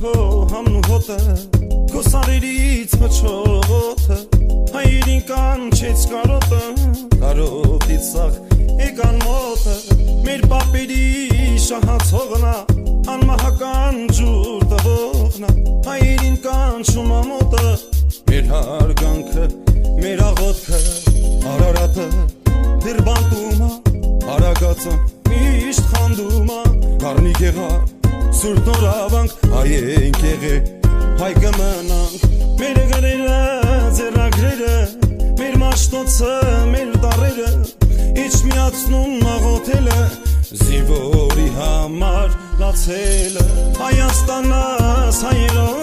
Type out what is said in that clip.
քո համն ու հոտը Քո սարերից փչոտը Հայրին կանչեց կարոտը Կարոտից սաղ եկան մոտը Մեր պապերի շահացողնա Անմահական ջուր տվողնա Հայրին կանչում ամոտը Մեր հարգանքը, մեր աղոտքը Արարատը դեր բանտումա Արագացը միշտ խանդումա Կարնի գեղար, սուրտ նորավանք Հայենք եղե, հայ կմնանք Մեր գրերը, ձերագրերը Մեր մաշտոցը, մեր դարերը Իչ միացնում աղոթելը Զինվորի համար լացելը Հայաստանաս հայերով